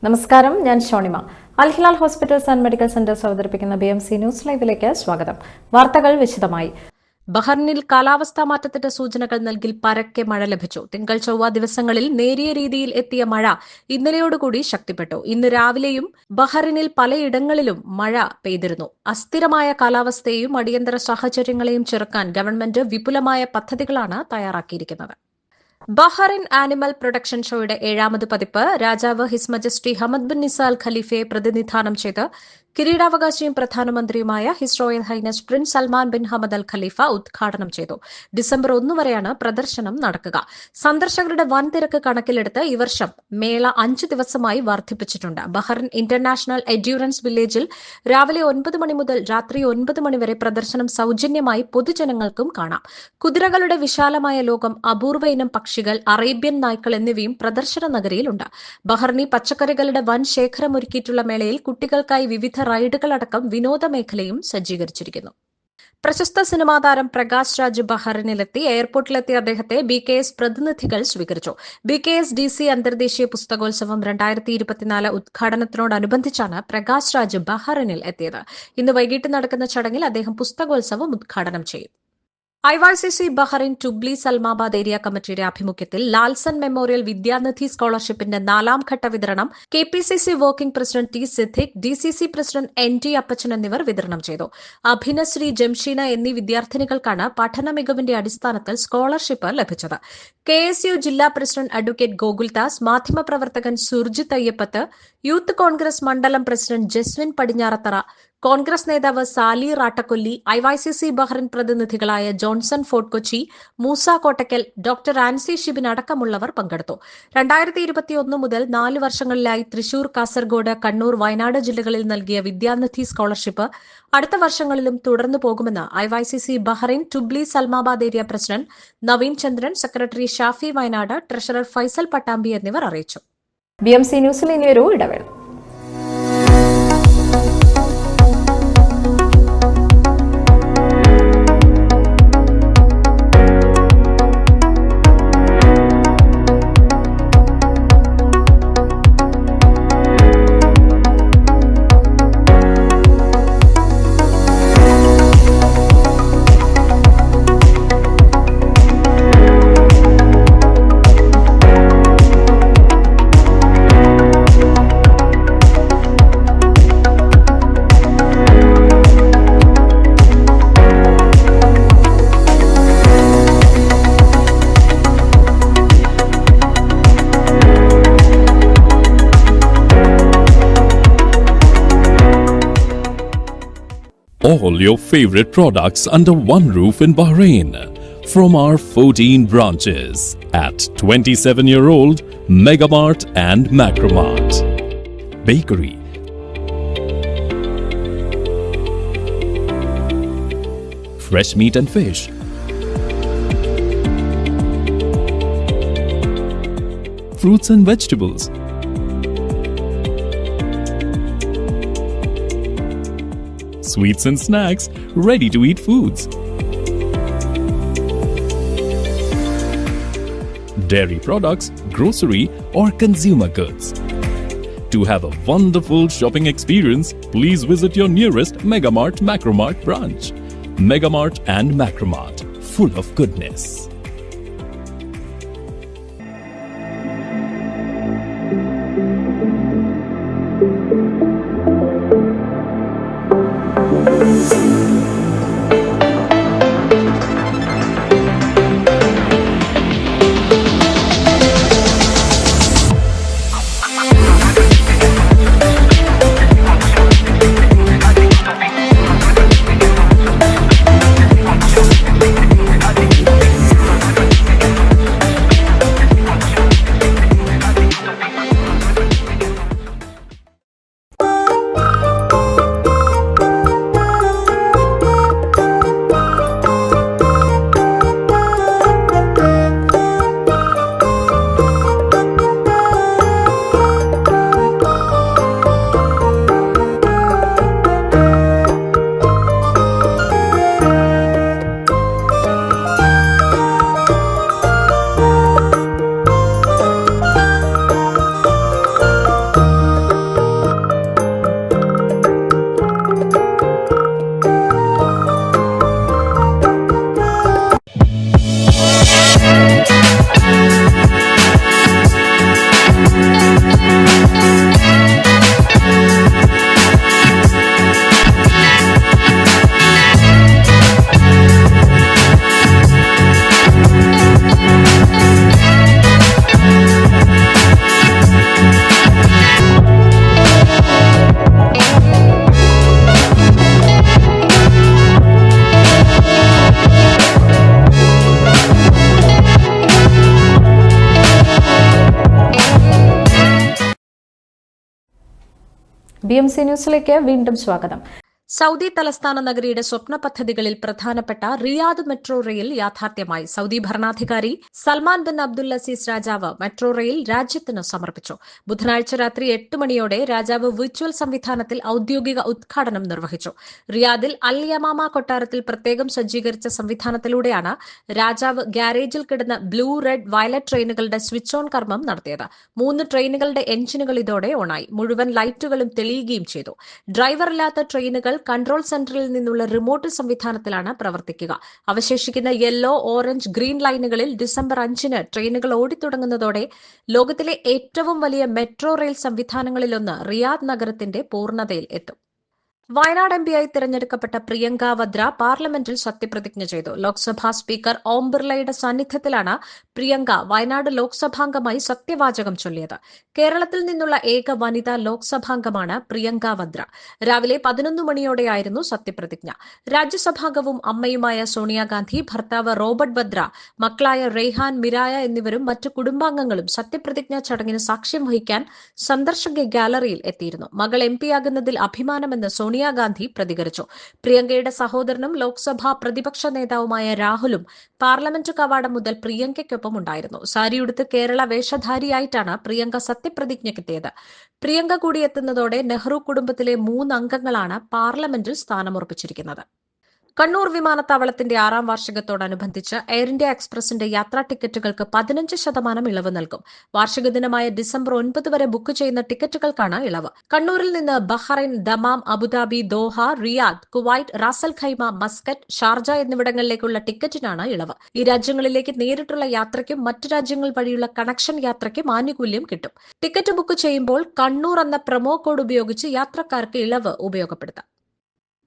നമസ്കാരം, ഞാൻ Shonima. Al Hilal hospitals and medical centres അവതരിപ്പിക്കുന്ന BMC ന്യൂസ് ലൈവിലേക്ക് സ്വാഗതം. വാർത്തകൾ വിശദമായി. ബഹറിനിൽ കാലാവസ്ഥാ മാറ്റത്തിന്റെ സൂചനകൾ നൽകി പരക്കെ മഴ ലഭിച്ചു. തിങ്കൾ ചൊവ്വ ദിവസങ്ങളിൽ നേരിയ രീതിയിൽ എത്തിയ മഴ ഇന്നലെയോടുകൂടി ശക്തിപ്പെട്ടു. ഇന്ന് രാവിലെയും ബഹറിനിൽ പലയിടങ്ങളിലും മഴ പെയ്തിരുന്നു. അസ്ഥിരമായ കാലാവസ്ഥയെയും അടിയന്തര സാഹചര്യങ്ങളെയും ചെറുക്കാൻ ഗവൺമെന്റ് വിപുലമായ പദ്ധതികളാണ് തയ്യാറാക്കിയിരിക്കുന്നത്. ബഹറിൻ ആനിമൽ പ്രൊഡക്ഷൻ ഷോയുടെ 7ാമത് പതിപ്പ് രാജാവ് his majesty Hamad bin Isa Al ഖലീഫയെ പ്രതിനിധാനം ചെയ്ത് കിരീടാവകാശിയും പ്രധാനമന്ത്രിയുമായ his royal highness prince Salman bin Hamad Al Khalifa ഉദ്ഘാടനം ചെയ്തു. ഡിസംബർ 1 വരെയാണ് പ്രദർശനം നടക്കുക. സന്ദർശകരുടെ വൻ തിരക്ക് കണക്കിലെടുത്ത് ഈ വർഷം മേള 5 ദിവസമായി വർദ്ധിപ്പിച്ചിട്ടുണ്ട്. ബഹറിൻ ഇന്റർനാഷണൽ എൻഡ്യൂറൻസ് വില്ലേജിൽ രാവിലെ 9 മണി മുതൽ രാത്രി 9 മണി വരെ പ്രദർശനം സൌജന്യമായി പൊതുജനങ്ങൾക്കും കാണാം. കുതിരകളുടെ വിശാലമായ ലോകം, അപൂർവ ഇനം പക്ഷികൾ, അറേബ്യൻ നായ്ക്കൾ എന്നിവയും പ്രദർശന നഗരിയിലുണ്ട്. ബഹറിനി പച്ചക്കറികളുടെ വൻ ശേഖരമൊരുക്കിയിട്ടുള്ള മേളയിൽ കുട്ടികൾക്കായി വിവിധ റൈഡുകളടക്കം വിനോദ മേഖലയും സജ്ജീകരിച്ചിരിക്കുന്നു. പ്രശസ്ത സിനിമാ താരം പ്രകാശ് രാജ് ബഹറിനിലെത്തി. എയർപോർട്ടിലെത്തിയ അദ്ദേഹത്തെ BKS പ്രതിനിധികൾ സ്വീകരിച്ചു. BKS DC അന്തർദേശീയ പുസ്തകോത്സവം 2024 ഉദ്ഘാടനത്തിനോടനുബന്ധിച്ചാണ് പ്രകാശ് രാജ് ബഹറിനിൽ എത്തിയത്. ഇന്ന് വൈകിട്ട് നടക്കുന്ന ചടങ്ങിൽ അദ്ദേഹം പുസ്തകോത്സവം ഉദ്ഘാടനം ചെയ്യും. IYCC ബഹറിൻ ടുബ്ലി സൽമാബാദ് ഏരിയ കമ്മിറ്റിയുടെ ആഭിമുഖ്യത്തിൽ ലാൽസൺ മെമ്മോറിയൽ വിദ്യാനിധി സ്കോളർഷിപ്പിന്റെ 4ാം ഘട്ട വിതരണം KPCC working president T Siddique, DCC president NT അപ്പച്ചൻ എന്നിവർ വിതരണം ചെയ്തു. അഭിനശ്രീ, ജംഷീന എന്നീ വിദ്യാർത്ഥിനികൾക്കാണ് പഠന മികവിന്റെ അടിസ്ഥാനത്തിൽ സ്കോളർഷിപ്പ് ലഭിച്ചത്. KSU ജില്ലാ പ്രസിഡന്റ് അഡ്വക്കേറ്റ് ഗോകുൽദാസ്, മാധ്യമപ്രവർത്തകൻ സുർജിത് അയ്യപ്പത്ത്, യൂത്ത് കോൺഗ്രസ് മണ്ഡലം പ്രസിഡന്റ് ജസ്വിൻ പടിഞ്ഞാറത്തറ, കോൺഗ്രസ് നേതാവ് സാലി റാട്ടക്കൊല്ലി, IYCC ബഹ്റിൻ പ്രതിനിധികളായ ജോൺസൺ ഫോർട്ട് കൊച്ചി, മൂസ കോട്ടക്കൽ, ഡോക്ടർ ആൻസി ഷിബിൻ അടക്കമുള്ളവർ പങ്കെടുത്തു. 2021 മുതൽ 4 വർഷങ്ങളിലായി തൃശൂർ, കാസർഗോഡ്, കണ്ണൂർ, വയനാട് ജില്ലകളിൽ നൽകിയ വിദ്യാനിധി സ്കോളർഷിപ്പ് അടുത്ത വർഷങ്ങളിലും തുടർന്നു പോകുമെന്ന് IYCC Bahrain Tubli Salmabad area president Naveen Chandran, secretary Shafi Wayanad, treasurer Faisal Pattambi എന്നിവർ അറിയിച്ചു. BMC ന്യൂസിൽ ഇനിയൊരു ഇടവേള. All your favorite products under one roof in Bahrain from our 14 branches at 27-year-old Megamart and Macromart. Bakery, fresh meat and fish, fruits and vegetables, sweets and snacks, ready-to-eat foods, dairy products, grocery or consumer goods. To have a wonderful shopping experience, please visit your nearest Megamart Macromart branch. Megamart and Macromart, full of goodness. BMC ന്യൂസിലേക്ക് വീണ്ടും സ്വാഗതം. Saudi തലസ്ഥാന നഗരിയുടെ സ്വപ്ന പദ്ധതികളിൽ പ്രധാനപ്പെട്ട Riyadh metro rail യാഥാർത്ഥ്യമായി. Saudi ഭരണാധികാരി Salman bin Abdul Azeez രാജാവ് metro rail രാജ്യത്തിന് സമർപ്പിച്ചു. ബുധനാഴ്ച രാത്രി 8 മണിയോടെ രാജാവ് വിർച്വൽ സംവിധാനത്തിൽ ഔദ്യോഗിക ഉദ്ഘാടനം നിർവഹിച്ചു. റിയാദിൽ അൽ യമാമ കൊട്ടാരത്തിൽ പ്രത്യേകം സജ്ജീകരിച്ച സംവിധാനത്തിലൂടെയാണ് രാജാവ് ഗ്യാരേജിൽ കിടന്ന ബ്ലൂ, റെഡ്, വയലറ്റ് ട്രെയിനുകളുടെ സ്വിച്ച് ഓൺ കർമ്മം നടത്തിയത്. 3 ട്രെയിനുകളുടെ എഞ്ചിനുകൾ ഇതോടെ ഓണായി. മുഴുവൻ ലൈറ്റുകളും തെളിയുകയും ചെയ്തു. ഡ്രൈവറില്ലാത്ത ട്രെയിനുകൾ കൺട്രോൾ സെന്ററിൽ നിന്നുള്ള റിമോട്ട് സംവിധാനത്തിലാണ് പ്രവർത്തിക്കുക. അവശേഷിക്കുന്ന യെല്ലോ, ഓറഞ്ച്, ഗ്രീൻ ലൈനുകളിൽ ഡിസംബർ 5-ന് ട്രെയിനുകൾ ഓടിത്തുടങ്ങുന്നതോടെ ലോകത്തിലെ ഏറ്റവും വലിയ മെട്രോ റെയിൽ സംവിധാനങ്ങളിലൊന്ന് റിയാദ് നഗരത്തിന്റെ പൂർണ്ണതയിൽ എത്തും. വയനാട് എംപിയായി തിരഞ്ഞെടുക്കപ്പെട്ട പ്രിയങ്ക വദ്ര പാർലമെന്റിൽ സത്യപ്രതിജ്ഞ ചെയ്തു. ലോക്സഭാ സ്പീക്കർ ഓം ബിർളയുടെ സാന്നിധ്യത്തിലാണ് പ്രിയങ്ക വയനാട് ലോക്സഭാംഗമായി സത്യവാചകം ചൊല്ലിയത്. കേരളത്തിൽ നിന്നുള്ള ഏക വനിതാ ലോക്സഭാംഗമാണ് പ്രിയങ്ക വദ്ര. രാവിലെ 11 മണിയോടെയായിരുന്നു സത്യപ്രതിജ്ഞ. രാജ്യസഭാംഗവും അമ്മയുമായ സോണിയാഗാന്ധി, ഭർത്താവ് റോബർട്ട് വദ്ര, മക്കളായ റെയ്ഹാൻ, മിരായ എന്നിവരും മറ്റു കുടുംബാംഗങ്ങളും സത്യപ്രതിജ്ഞാ ചടങ്ങിന് സാക്ഷ്യം വഹിക്കാൻ സന്ദർശക ഗാലറിയിൽ എത്തിയിരുന്നു. മകൾ എംപിയാകുന്നതിൽ അഭിമാനമെന്ന് സോണിയാഗാന്ധി പ്രതികരിച്ചു. പ്രിയങ്കയുടെ സഹോദരനും ലോക്സഭാ പ്രതിപക്ഷ നേതാവുമായ രാഹുലും പാർലമെന്റ് കവാടം മുതൽ പ്രിയങ്കയ്ക്കൊപ്പം ഉണ്ടായിരുന്നു. സാരിയുടുത്ത് കേരള വേഷധാരിയായിട്ടാണ് പ്രിയങ്ക സത്യപ്രതിജ്ഞയ്ക്കെത്തിയത്. പ്രിയങ്ക കൂടി എത്തുന്നതോടെ നെഹ്റു കുടുംബത്തിലെ 3 അംഗങ്ങളാണ് പാർലമെന്റിൽ സ്ഥാനമുറപ്പിച്ചിരിക്കുന്നത്. കണ്ണൂർ വിമാനത്താവളത്തിന്റെ 6ാം വാർഷികത്തോടനുബന്ധിച്ച് എയർ ഇന്ത്യ എക്സ്പ്രസിന്റെ യാത്രാ ടിക്കറ്റുകൾക്ക് 15% ഇളവ് നൽകും. വാർഷിക ദിനമായ ഡിസംബർ 9 വരെ ബുക്ക് ചെയ്യുന്ന ടിക്കറ്റുകൾക്കാണ് ഇളവ്. കണ്ണൂരിൽ നിന്ന് Bahrain, Dammam, Abu Dhabi, Doha, Riyadh, Kuwait, Ras al Khaimah, Muscat, Sharjah എന്നിവിടങ്ങളിലേക്കുള്ള ടിക്കറ്റിനാണ് ഇളവ്. ഈ രാജ്യങ്ങളിലേക്ക് നേരിട്ടുള്ള യാത്രയ്ക്കും മറ്റു രാജ്യങ്ങൾ വഴിയുള്ള കണക്ഷൻ യാത്രയ്ക്കും ആനുകൂല്യം കിട്ടും. ടിക്കറ്റ് ബുക്ക് ചെയ്യുമ്പോൾ കണ്ണൂർ എന്ന പ്രൊമോ കോഡ് ഉപയോഗിച്ച് യാത്രക്കാർക്ക് ഇളവ് ഉപയോഗപ്പെടുത്താം.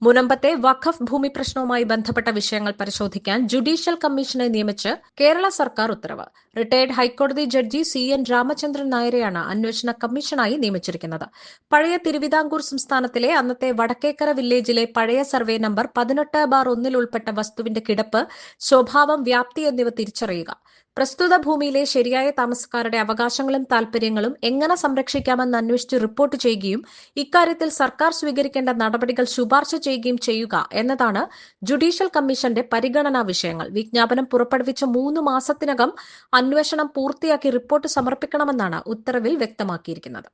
മുനമ്പത്തെ വഖഫ് ഭൂമി പ്രശ്നവുമായി ബന്ധപ്പെട്ട വിഷയങ്ങൾ പരിശോധിക്കാൻ ജുഡീഷ്യൽ കമ്മീഷനെ നിയമിച്ച് കേരള സർക്കാർ ഉത്തരവ്. റിട്ടയർഡ് ഹൈക്കോടതി ജഡ്ജി CN രാമചന്ദ്രൻ നായരെയാണ് അന്വേഷണ കമ്മീഷനായി നിയമിച്ചിരിക്കുന്നത്. പഴയ തിരുവിതാംകൂർ സംസ്ഥാനത്തിലെ അന്നത്തെ വടക്കേക്കര വില്ലേജിലെ പഴയ സർവേ നമ്പർ 18/1 ഉൾപ്പെട്ട വസ്തുവിന്റെ കിടപ്പ്, സ്വഭാവം, വ്യാപ്തി എന്നിവ തിരിച്ചറിയുക. പ്രസ്തുത ഭൂമിയിലെ ശരിയായ താമസക്കാരുടെ അവകാശങ്ങളും താൽപര്യങ്ങളും എങ്ങനെ സംരക്ഷിക്കാമെന്ന് അന്വേഷിച്ച് റിപ്പോർട്ട് ചെയ്യുകയും ഇക്കാര്യത്തിൽ സർക്കാർ സ്വീകരിക്കേണ്ട നടപടികൾ ശുപാർശ ചെയ്യുകയും ചെയ്യുക എന്നതാണ് ജുഡീഷ്യൽ കമ്മീഷന്റെ പരിഗണനാ വിഷയങ്ങൾ. വിജ്ഞാപനം പുറപ്പെടുവിച്ച 3 മാസത്തിനകം അന്വേഷണം പൂർത്തിയാക്കി റിപ്പോർട്ട് സമർപ്പിക്കണമെന്നാണ് ഉത്തരവിൽ വ്യക്തമാക്കിയിരിക്കുന്നത്.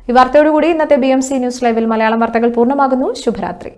ഈ വാർത്തയോടുകൂടി ഇന്നത്തെ BMC ന്യൂസ് ലൈവിൽ മലയാളം വാർത്തകൾ പൂർണ്ണമാകുന്നു. ശുഭരാത്രി.